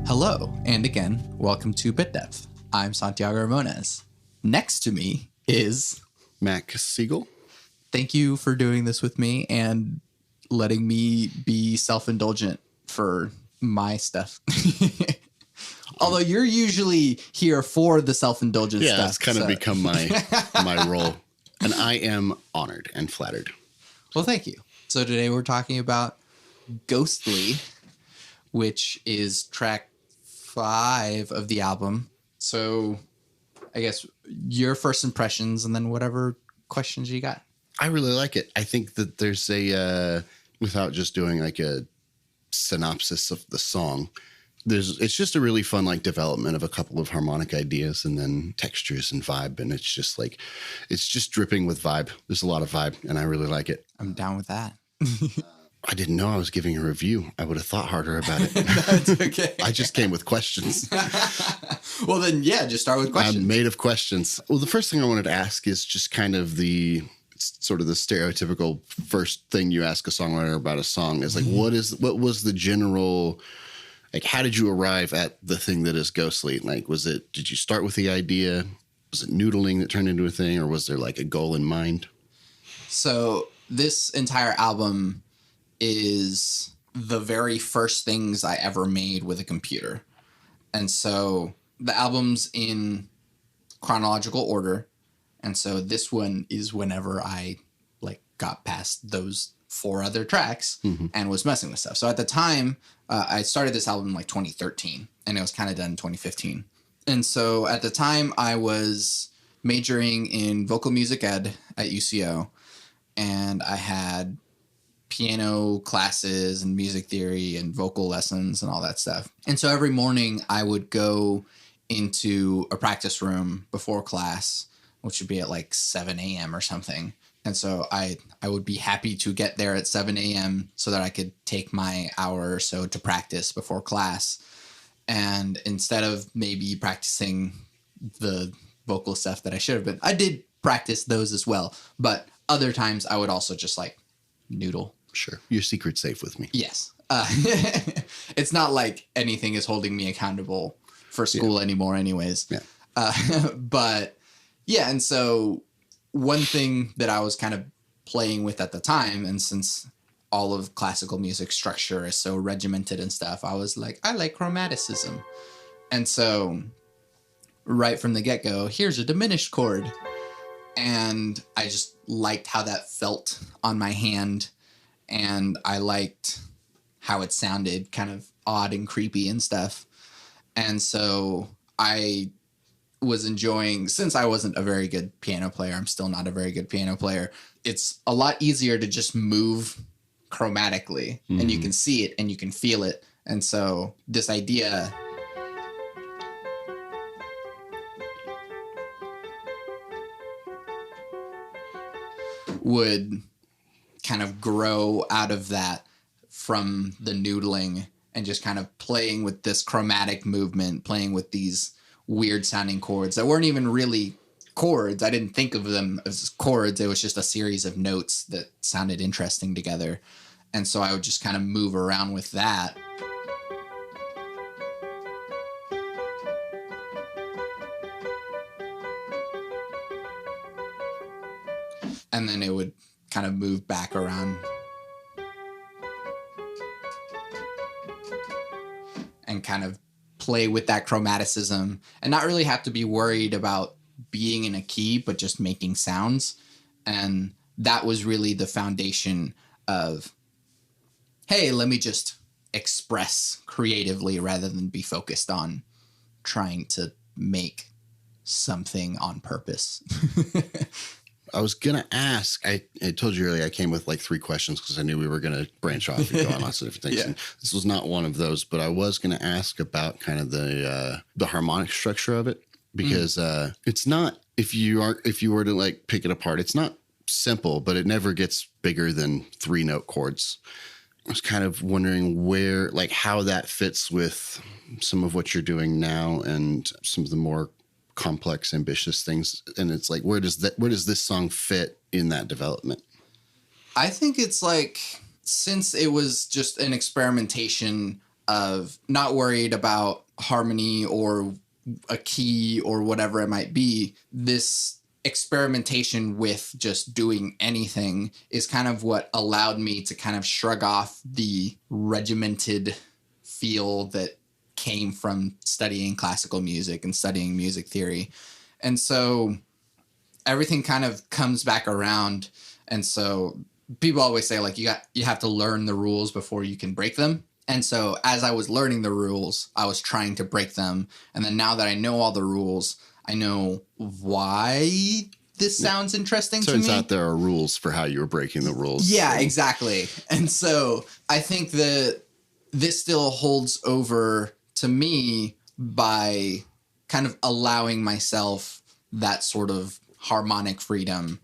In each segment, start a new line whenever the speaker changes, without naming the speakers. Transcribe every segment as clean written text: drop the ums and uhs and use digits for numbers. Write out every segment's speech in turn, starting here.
Hello, and again, welcome to Bit Depth. I'm Santiago Ramones. Next to me is
Mac Siegel.
Thank you for doing this with me and letting me be self-indulgent for my stuff. Although you're usually here for the self-indulgent stuff.
Yeah, it's kind of become my role. And I am honored and flattered.
Well, thank you. So today we're talking about Ghostly, which is track 5 of the album. So I guess your first impressions and then whatever questions you got.
I really like it. I think that there's without just doing like a synopsis of the song, it's just a really fun like development of a couple of harmonic ideas and then textures and vibe. And it's just dripping with vibe. There's a lot of vibe and I really like it.
I'm down with that.
I didn't know I was giving a review. I would have thought harder about it.
That's okay.
I just came with questions.
Well, then, yeah, just start with questions.
I'm made of questions. Well, the first thing I wanted to ask is just kind of sort of the stereotypical first thing you ask a songwriter about a song is like, what was the general, like, how did you arrive at the thing that is Ghostly? Like, did you start with the idea? Was it noodling that turned into a thing, or was there like a goal in mind?
So this entire album is the very first things I ever made with a computer. And so the album's in chronological order. And so this one is whenever I like got past those 4 other tracks and was messing with stuff. So at the time, I started this album in like 2013 and it was kind of done in 2015. And so at the time I was majoring in vocal music ed at UCO, and I had piano classes and music theory and vocal lessons and all that stuff. And so every morning I would go into a practice room before class, which would be at like 7 a.m. or something. And so I would be happy to get there at 7 a.m. so that I could take my hour or so to practice before class. And instead of maybe practicing the vocal stuff that I should have been, I did practice those as well. But other times I would also just like noodle.
Sure. Your secret's safe with me.
Yes. It's not like anything is holding me accountable for school anymore anyways.
Yeah.
But yeah, and so one thing that I was kind of playing with at the time, and since all of classical music structure is so regimented and stuff, I was like, I like chromaticism. And so right from the get-go, here's a diminished chord. And I just liked how that felt on my hand. And I liked how it sounded kind of odd and creepy and stuff. And so I was enjoying, since I wasn't a very good piano player, I'm still not a very good piano player, it's a lot easier to just move chromatically and you can see it and you can feel it. And so this idea would kind of grow out of that from the noodling and just kind of playing with this chromatic movement, playing with these weird sounding chords that weren't even really chords. I didn't think of them as chords. It was just a series of notes that sounded interesting together. And so I would just kind of move around with that. And then it would kind of move back around and kind of play with that chromaticism and not really have to be worried about being in a key, but just making sounds. And that was really the foundation of, hey, let me just express creatively rather than be focused on trying to make something on purpose.
I was going to ask, I told you earlier I came with like 3 questions because I knew we were going to branch off and go on lots of different things. Yeah. And this was not one of those, but I was going to ask about kind of the harmonic structure of it, because it's not, if you were to like pick it apart, it's not simple, but it never gets bigger than 3-note chords. I was kind of wondering where, like how that fits with some of what you're doing now and some of the more complex, ambitious things. And it's like, where does this song fit in that development?
I think it's like, since it was just an experimentation of not worried about harmony or a key or whatever it might be. This experimentation with just doing anything is kind of what allowed me to kind of shrug off the regimented feel that came from studying classical music and studying music theory. And so everything kind of comes back around. And so people always say, like, you have to learn the rules before you can break them. And so as I was learning the rules, I was trying to break them. And then now that I know all the rules, I know why this sounds interesting to me.
Turns out there are rules for how you were breaking the rules.
Yeah, exactly. And so I think that this still holds over to me by kind of allowing myself that sort of harmonic freedom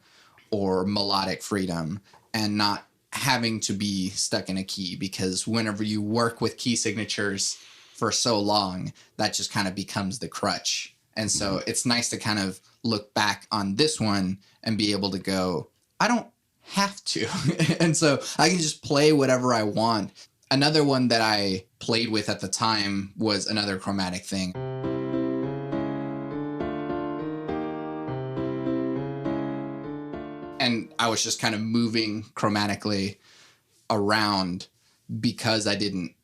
or melodic freedom and not having to be stuck in a key, because whenever you work with key signatures for so long, that just kind of becomes the crutch. And so it's nice to kind of look back on this one and be able to go, I don't have to. And so I can just play whatever I want. Another one that I played with at the time was another chromatic thing. And I was just kind of moving chromatically around because I didn't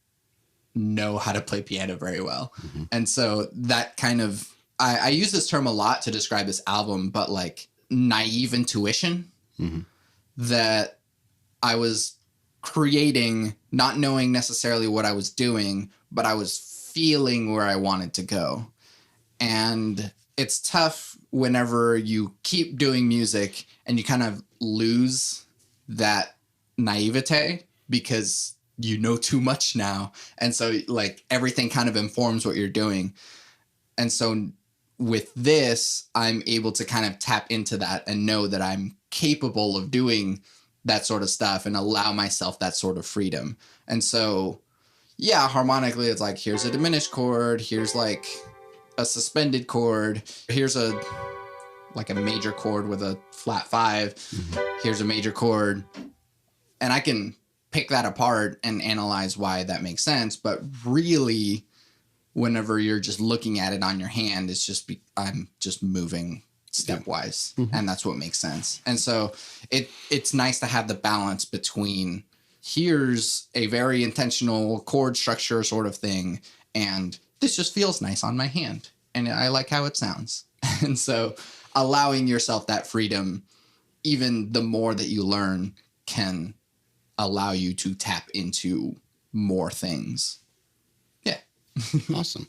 know how to play piano very well. Mm-hmm. And so that kind of, I use this term a lot to describe this album, but like naive intuition that I was creating, not knowing necessarily what I was doing, but I was feeling where I wanted to go. And it's tough whenever you keep doing music and you kind of lose that naivete because you know too much now. And so like everything kind of informs what you're doing. And so with this, I'm able to kind of tap into that and know that I'm capable of doing that sort of stuff and allow myself that sort of freedom. And so, yeah, harmonically, it's like, here's a diminished chord, here's like a suspended chord, here's a major chord with a flat 5, here's a major chord. And I can pick that apart and analyze why that makes sense. But really, whenever you're just looking at it on your hand, it's just I'm just moving stepwise, and that's what makes sense. And so it's nice to have the balance between here's a very intentional chord structure sort of thing, and this just feels nice on my hand, and I like how it sounds. And so allowing yourself that freedom, even the more that you learn, can allow you to tap into more things. Yeah.
Awesome.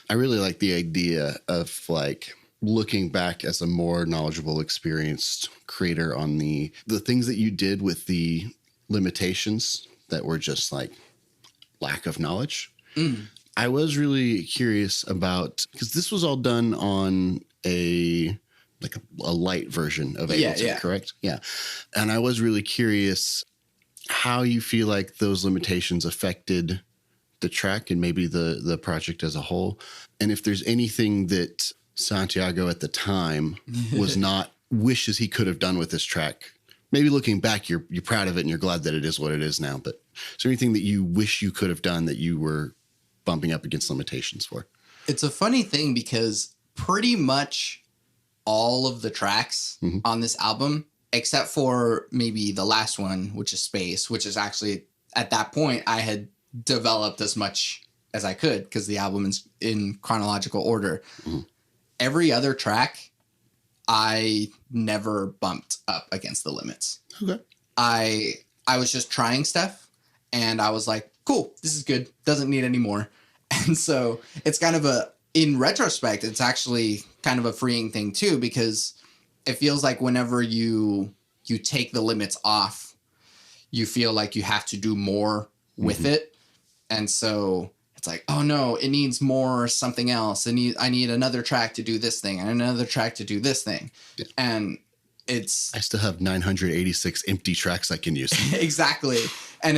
I really like the idea of like looking back as a more knowledgeable, experienced creator on the things that you did with the limitations that were just like lack of knowledge. I was really curious about, because this was all done on a light version of Ableton, correct? Yeah. And I was really curious how you feel like those limitations affected the track and maybe the project as a whole. And if there's anything that Santiago at the time wishes he could have done with this track. Maybe looking back, you're proud of it and you're glad that it is what it is now. But is there anything that you wish you could have done that you were bumping up against limitations for?
It's a funny thing because pretty much all of the tracks on this album, except for maybe the last one, which is Space, which is actually at that point I had developed as much as I could because the album is in chronological order. Every other track, I never bumped up against the limits.
Okay.
I was just trying stuff and I was like, cool, this is good. Doesn't need any more. And so it's kind of in retrospect, it's actually kind of a freeing thing too, because it feels like whenever you take the limits off, you feel like you have to do more with it. And so it's like, oh no, it needs more something else. I need another track to do this thing and another track to do this thing. Yeah. And I
still have 986 empty tracks I can use.
Exactly. And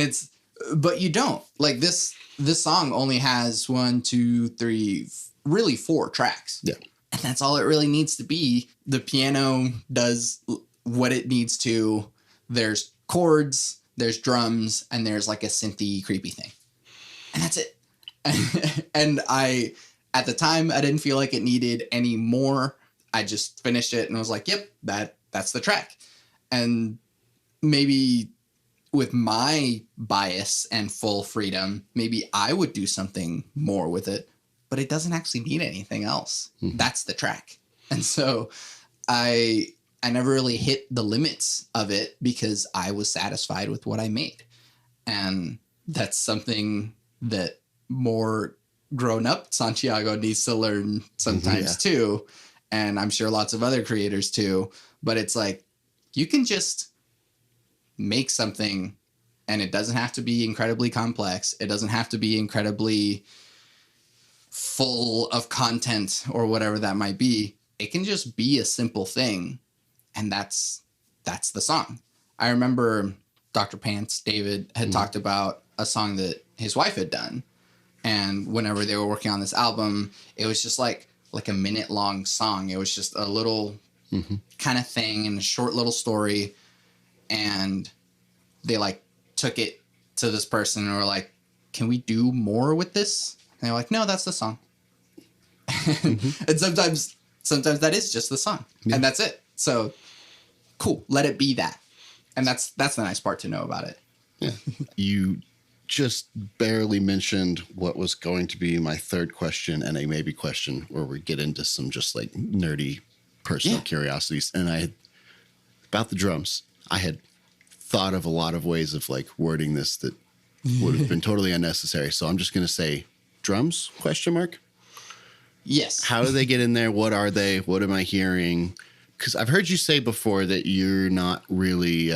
but you don't. Like this song only has 1, 2, 3, really 4 tracks. Yeah. And that's all it really needs to be. The piano does what it needs to. There's chords, there's drums, and there's like a synthy creepy thing. And that's it. And at the time, I didn't feel like it needed any more. I just finished it and was like, yep, that's the track. And maybe with my bias and full freedom, maybe I would do something more with it, but it doesn't actually need anything else. Mm-hmm. That's the track. And so I never really hit the limits of it because I was satisfied with what I made. And that's something that more grown up Santiago needs to learn sometimes too. And I'm sure lots of other creators too. But it's like, you can just make something and it doesn't have to be incredibly complex. It doesn't have to be incredibly full of content or whatever that might be. It can just be a simple thing. And that's the song. I remember Dr. Pants, David, had talked about a song that his wife had done. And whenever they were working on this album, it was just like a minute-long song. It was just a little kind of thing and a short little story. And they like took it to this person and were like, can we do more with this? And they're like, no, that's the song. And sometimes that is just the song. Yeah. And that's it. So cool. Let it be that. And that's the nice part to know about it.
Yeah. You just barely mentioned what was going to be my third question and a maybe question where we get into some just like nerdy personal curiosities. And about the drums, I had thought of a lot of ways of like wording this that would have been totally unnecessary. So I'm just going to say drums, ?
Yes.
How do they get in there? What are they? What am I hearing? Because I've heard you say before that you're not really,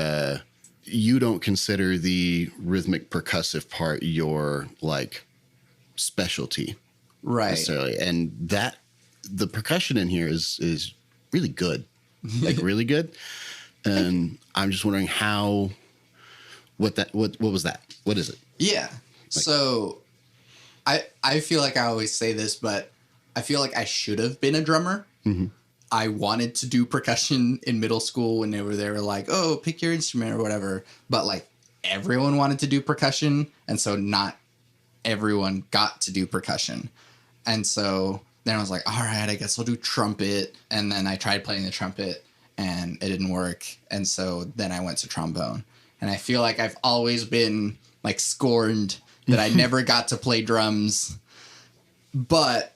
you don't consider the rhythmic percussive part your like specialty.
Right.
Necessarily. And that the percussion in here is really good, like really good. And I'm just wondering what was that? What is it?
Yeah. So I feel like I always say this, but I feel like I should have been a drummer. Mm-hmm. I wanted to do percussion in middle school when they were like, oh, pick your instrument or whatever. But like everyone wanted to do percussion. And so not everyone got to do percussion. And so then I was like, all right, I guess I'll do trumpet. And then I tried playing the trumpet and it didn't work. And so then I went to trombone. And I feel like I've always been like scorned that I never got to play drums. But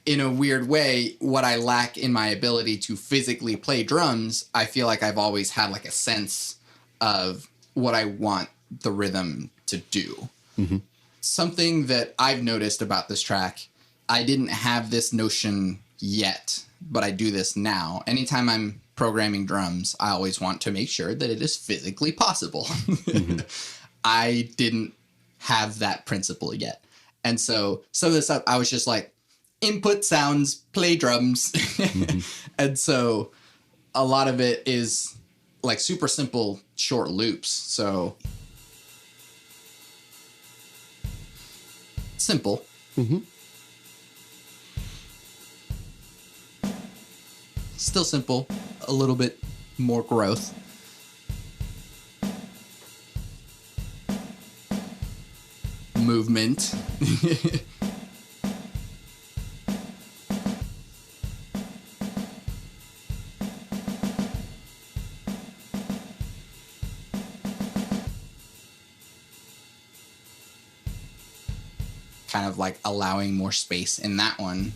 in a weird way, what I lack in my ability to physically play drums, I feel like I've always had like a sense of what I want the rhythm to do. Mm-hmm. Something that I've noticed about this track, I didn't have this notion yet, but I do this now. Anytime I'm programming drums, I always want to make sure that it is physically possible. Mm-hmm. I didn't have that principle yet. And so some of this stuff, I was just like, input sounds, play drums. Mm-hmm. And so a lot of it is like super simple short loops. So simple. Mm-hmm. Still simple, a little bit more growth. Movement. Kind of like allowing more space in that one.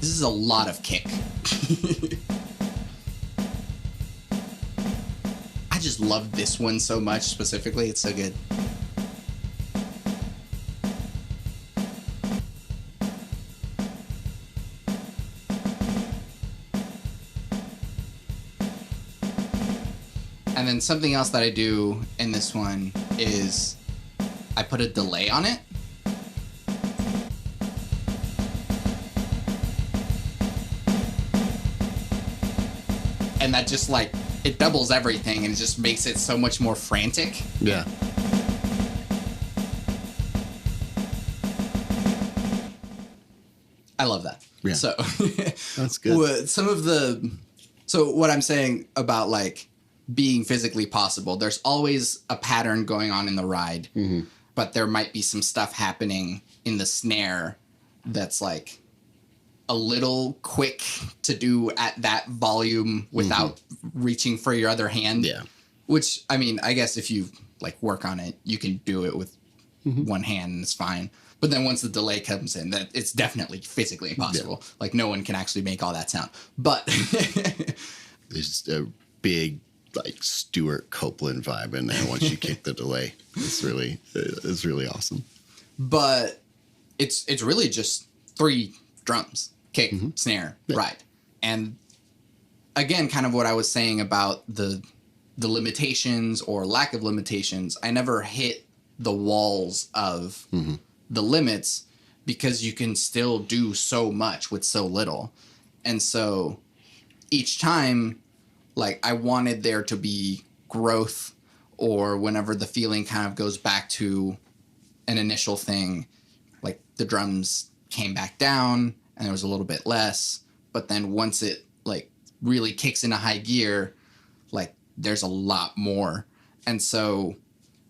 This is a lot of kick. I just love this one so much specifically. It's so good. And then something else that I do in this one is I put a delay on it. And that just like, it doubles everything and it just makes it so much more frantic.
Yeah.
I love that.
Yeah.
So
That's good.
So what I'm saying about like being physically possible, there's always a pattern going on in the ride, but there might be some stuff happening in the snare that's like a little quick to do at that volume without reaching for your other hand.
Yeah.
Which, I mean, I guess if you like work on it, you can do it with one hand and it's fine. But then once the delay comes in, that it's definitely physically impossible. Yeah. Like no one can actually make all that sound. But
there's a big like Stuart Copeland vibe in there once you kick the delay. It's really awesome.
But it's really just 3 drums, kick, snare, ride. And again, kind of what I was saying about the limitations or lack of limitations, I never hit the walls of the limits because you can still do so much with so little. And so each time, like, I wanted there to be growth, or whenever the feeling kind of goes back to an initial thing, like the drums came back down and there was a little bit less. But then once it like really kicks into high gear, like there's a lot more. And so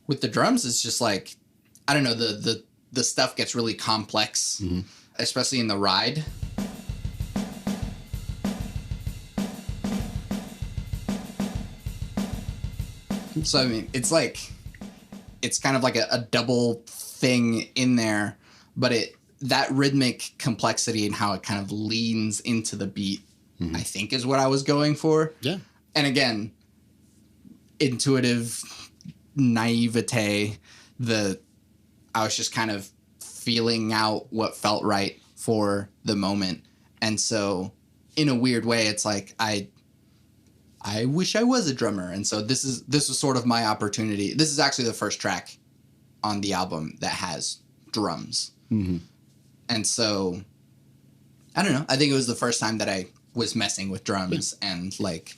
with the drums, it's just like, I don't know, the stuff gets really complex, especially in the ride. So, I mean, it's like, it's kind of like a double thing in there, but that rhythmic complexity and how it kind of leans into the beat, I think is what I was going for.
Yeah.
And again, intuitive naivete, I was just kind of feeling out what felt right for the moment. And so in a weird way, it's like, I wish I was a drummer. And so this was sort of my opportunity. This is actually the first track on the album that has drums. And so, I don't know. I think it was the first time that I was messing with drums and like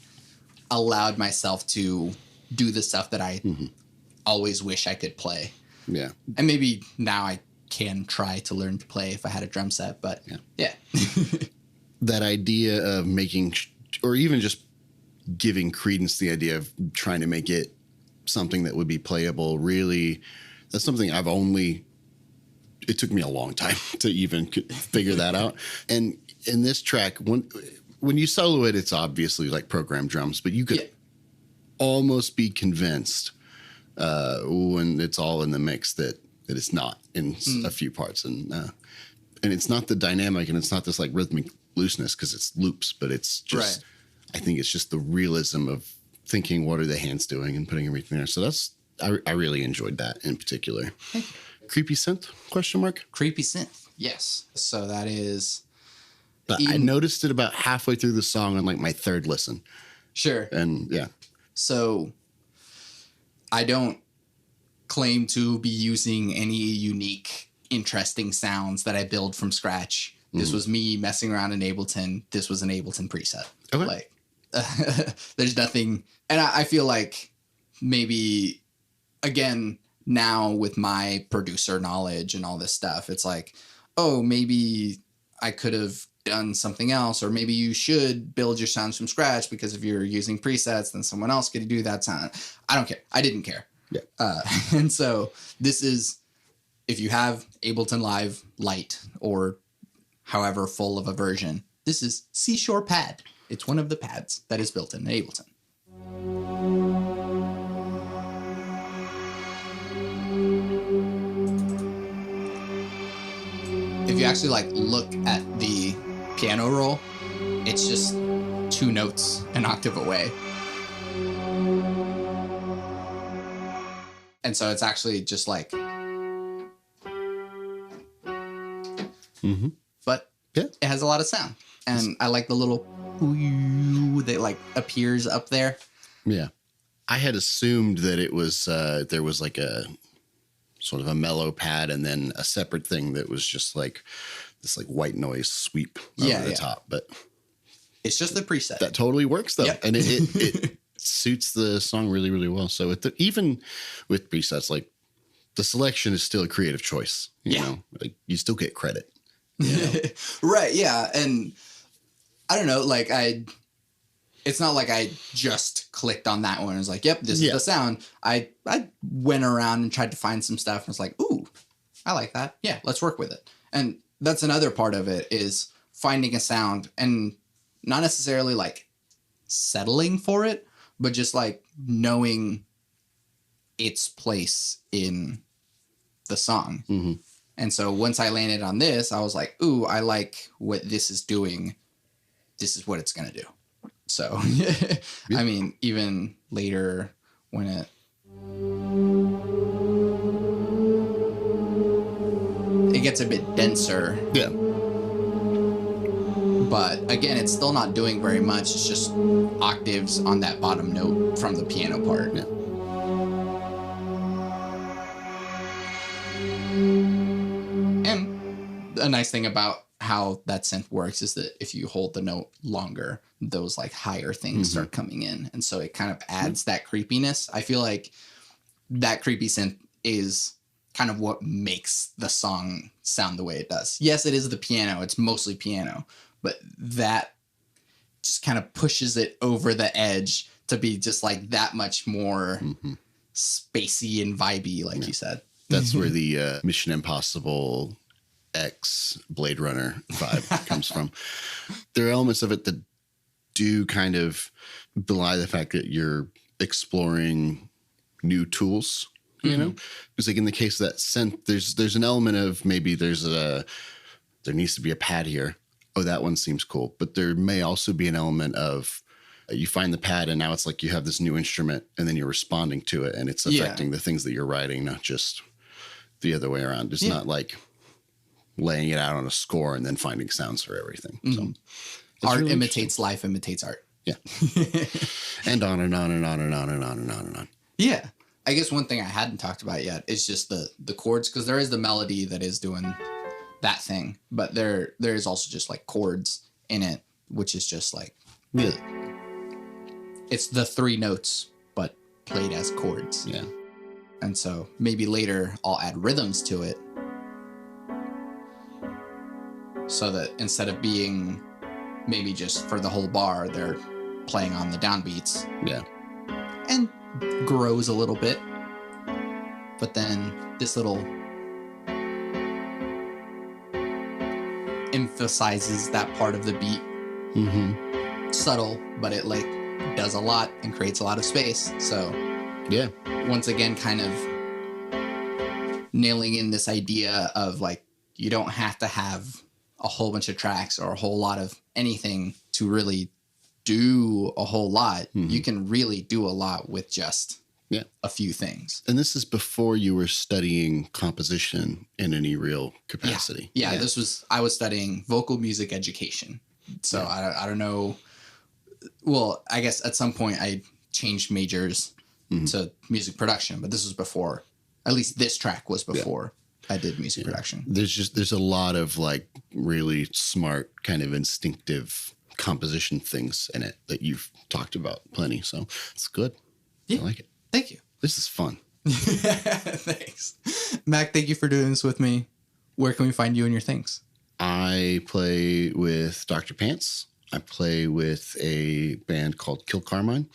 allowed myself to do the stuff that I always wish I could play.
Yeah.
And maybe now I can try to learn to play if I had a drum set, but yeah.
That idea of making, or even just giving credence to the idea of trying to make it something that would be playable, really, that's something it took me a long time to even figure that out. And in this track, when you solo it, it's obviously like programmed drums, but you could almost be convinced when it's all in the mix that it's not in a few parts. And it's not the dynamic, and it's not this like rhythmic looseness because it's loops, but it's just, I think it's just the realism of thinking, what are the hands doing, and putting everything there. So I really enjoyed that in particular. Creepy synth, ?
Creepy synth. Yes. So that is.
But I noticed it about halfway through the song on like my third listen.
Sure.
And yeah.
So I don't claim to be using any unique, interesting sounds that I build from scratch. This was me messing around in Ableton. This was an Ableton preset.
Okay.
Like, there's nothing. And I feel like maybe, again, now with my producer knowledge and all this stuff, it's like, oh, maybe I could have done something else, or maybe you should build your sounds from scratch, because if you're using presets, then someone else could do that sound. I don't care. I didn't care.
Yeah.
And so this is, if you have Ableton Live Lite or however full of a version, this is Seashore Pad. It's one of the pads that is built in Ableton. If you actually like look at the piano roll, it's just 2 notes an octave away. And so it's actually just like, but it has a lot of sound, and I like the little ooh that like appears up there.
Yeah. I had assumed that it was, there was like a sort of a mellow pad and then a separate thing that was just like this like white noise sweep over the top, but
it's just the preset.
That totally works though. Yep. And it suits the song really, really well. So even with presets, like the selection is still a creative choice, you know, like you still get credit. You know?
Right. Yeah. And I don't know, like it's not like I just clicked on that one and was like, yep, this is the sound. I went around and tried to find some stuff and was like, ooh, I like that. Yeah, let's work with it. And that's another part of it is finding a sound and not necessarily like settling for it, but just like knowing its place in the song.
Mm-hmm.
And so once I landed on this, I was like, ooh, I like what this is doing. This is what it's going to do. So, I mean, even later when it gets a bit denser.
Yeah.
But again, it's still not doing very much. It's just octaves on that bottom note from the piano part.
Yeah.
And a nice thing about how that synth works is that if you hold the note longer, those like higher things start coming in. And so it kind of adds that creepiness. I feel like that creepy synth is kind of what makes the song sound the way it does. Yes, it is the piano. It's mostly piano, but that just kind of pushes it over the edge to be just like that much more spacey and vibey, like you said.
That's where the Mission Impossible X Blade Runner vibe comes from. There are elements of it that do kind of belie the fact that you're exploring new tools, you know? Because like in the case of that synth, there's an element of maybe there needs to be a pad here. Oh, that one seems cool. But there may also be an element of you find the pad and now it's like you have this new instrument and then you're responding to it and it's affecting the things that you're writing, not just the other way around. It's not like laying it out on a score and then finding sounds for everything. So
art really imitates life, imitates art.
Yeah. And on and on and on and on and on and on and on.
Yeah. I guess one thing I hadn't talked about yet is just the chords, because there is the melody that is doing that thing, but there is also just like chords in it, which is just like it's the three notes but played as chords.
Yeah.
And so maybe later I'll add rhythms to it so that instead of being maybe just for the whole bar, they're playing on the downbeats.
Yeah.
And grows a little bit. But then this little emphasizes that part of the beat. Subtle, but it like does a lot and creates a lot of space. So
yeah,
once again, kind of nailing in this idea of like, you don't have to have a whole bunch of tracks or a whole lot of anything to really do a whole lot. You can really do a lot with just a few things.
And this is before you were studying composition in any real capacity.
Yeah. I was studying vocal music education. So I don't know. Well, I guess at some point I changed majors to music production, but this was before, at least this track was before I did music production.
There's a lot of like really smart kind of instinctive composition things in it that you've talked about plenty. So it's good.
Yeah.
I like it.
Thank you.
This is fun.
Thanks. Mac, thank you for doing this with me. Where can we find you and your things?
I play with Dr. Pants. I play with a band called Kill Carmine.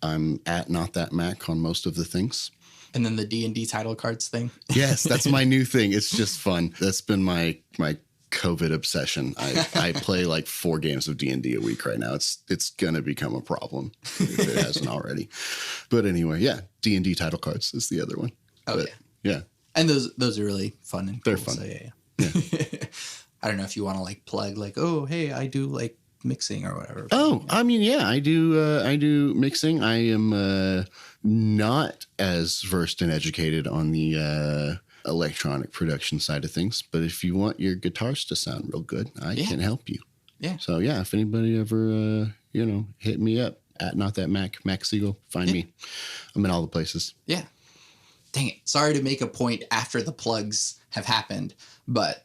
I'm at Not That Mac on most of the things.
And then the D&D title cards thing.
Yes, that's my new thing. It's just fun. That's been my COVID obsession. I play like 4 games of D&D a week right now. It's gonna become a problem if it hasn't already. But anyway, yeah, D&D title cards is the other one.
Oh,
but, yeah.
And those are really fun and cool.
They're fun.
So yeah. I don't know if you want to like plug like, oh, hey, I do like mixing or whatever.
Oh, I mean, yeah, I do mixing. I am not as versed and educated on the electronic production side of things, but if you want your guitars to sound real good, I can help you. Yeah. So yeah, if anybody ever hit me up at Not That Mac Siegel, find me. I'm in all the places. Yeah.
Dang it. Sorry to make a point after the plugs have happened, but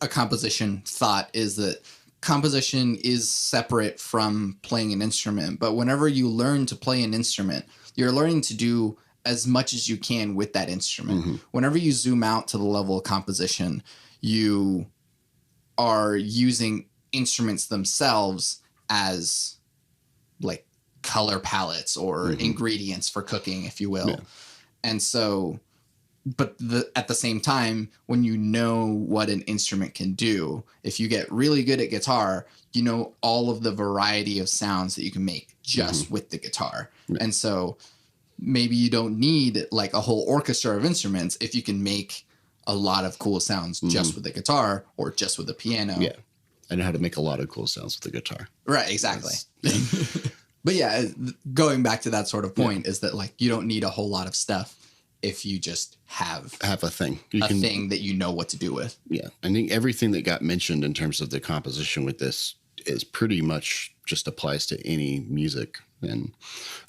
a composition thought is that composition is separate from playing an instrument. But whenever you learn to play an instrument, you're learning to do as much as you can with that instrument. Whenever you zoom out to the level of composition, you are using instruments themselves as like color palettes or ingredients for cooking, if you will. And so, but at the same time, when you know what an instrument can do, if you get really good at guitar, you know all of the variety of sounds that you can make just with the guitar. And so maybe you don't need like a whole orchestra of instruments if you can make a lot of cool sounds just with the guitar or just with the piano.
Yeah. I know how to make a lot of cool sounds with the guitar.
Right, exactly. But yeah, going back to that sort of point is that like you don't need a whole lot of stuff if you just have
a thing.
Thing that you know what to do with.
Yeah. I think everything that got mentioned in terms of the composition with this is pretty much just applies to any music. And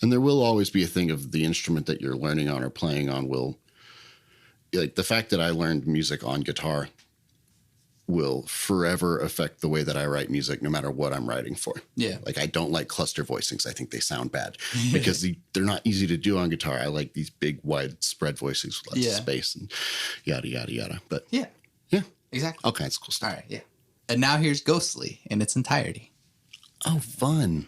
there will always be a thing of the instrument that you're learning on or playing on will, like the fact that I learned music on guitar will forever affect the way that I write music, no matter what I'm writing for.
Yeah.
Like I don't like cluster voicings. I think they sound bad because they're not easy to do on guitar. I like these big, widespread voicings with lots of space and yada, yada, yada. But
yeah, exactly.
All kinds of cool stuff.
All right. Yeah. And now here's Ghostly in its entirety.
Oh, fun.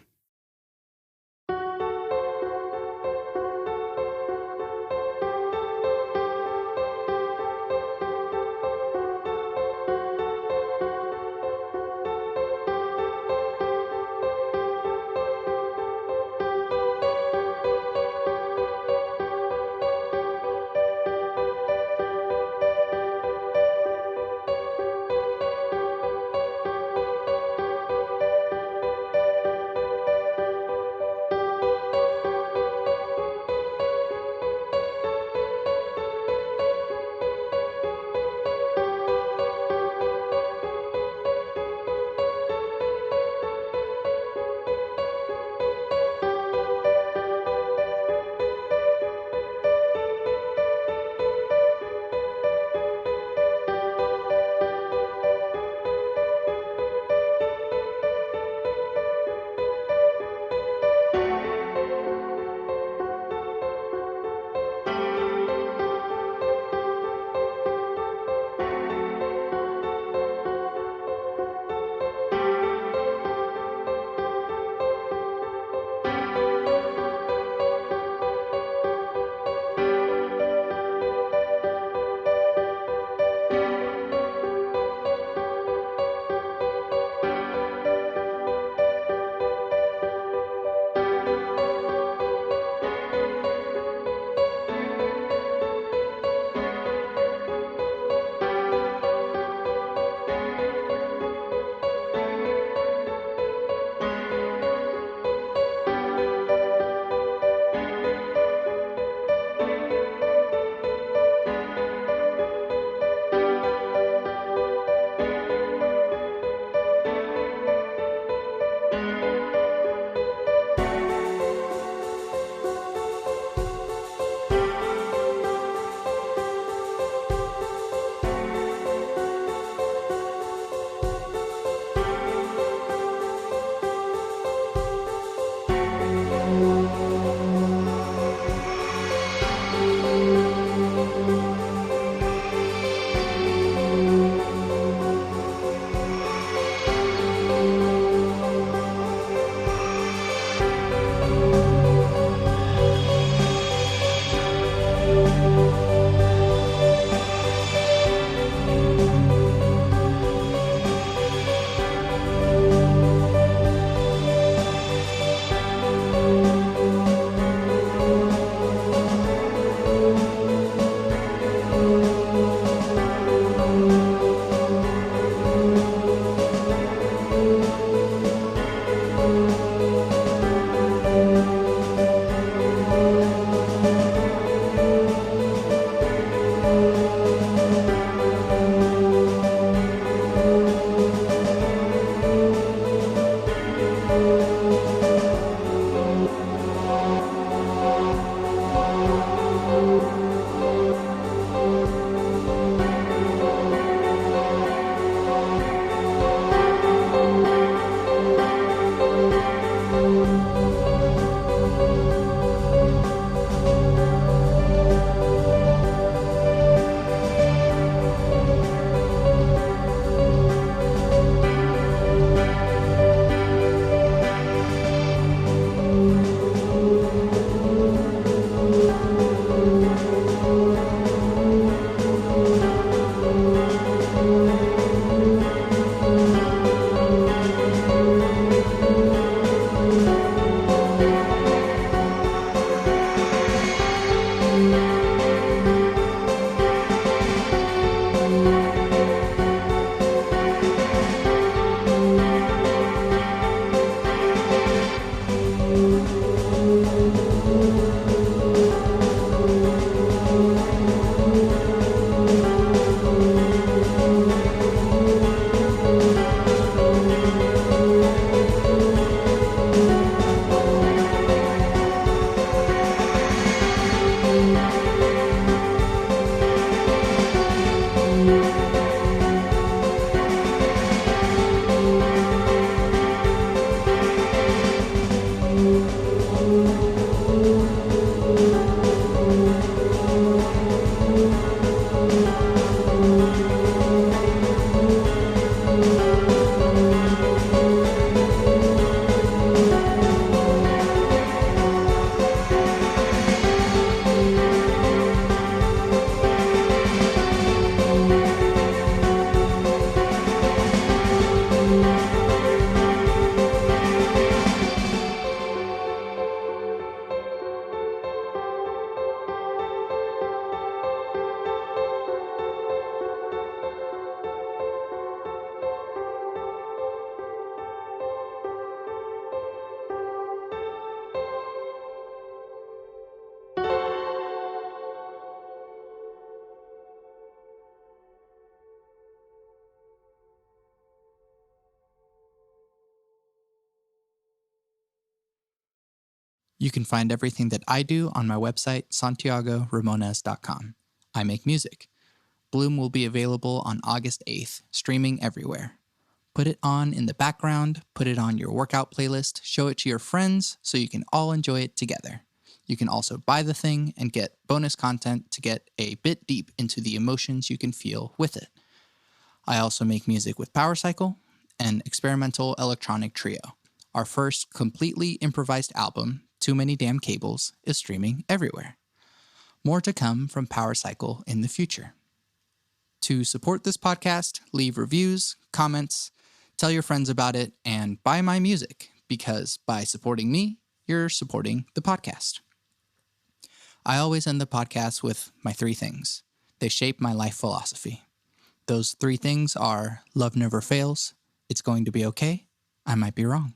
You can find everything that I do on my website, santiagoramones.com. I make music. Bloom will be available on August 8th, streaming everywhere. Put it on in the background, put it on your workout playlist, show it to your friends so you can all enjoy it together. You can also buy the thing and get bonus content to get a bit deep into the emotions you can feel with it. I also make music with Power Cycle, an experimental electronic trio. Our first completely improvised album, Too Many Damn Cables, is streaming everywhere. More to come from Power Cycle in the future. To support this podcast, leave reviews, comments, tell your friends about it, and buy my music, because by supporting me, you're supporting the podcast. I always end the podcast with my 3 things. They shape my life philosophy. Those 3 things are: love never fails, it's going to be okay, I might be wrong.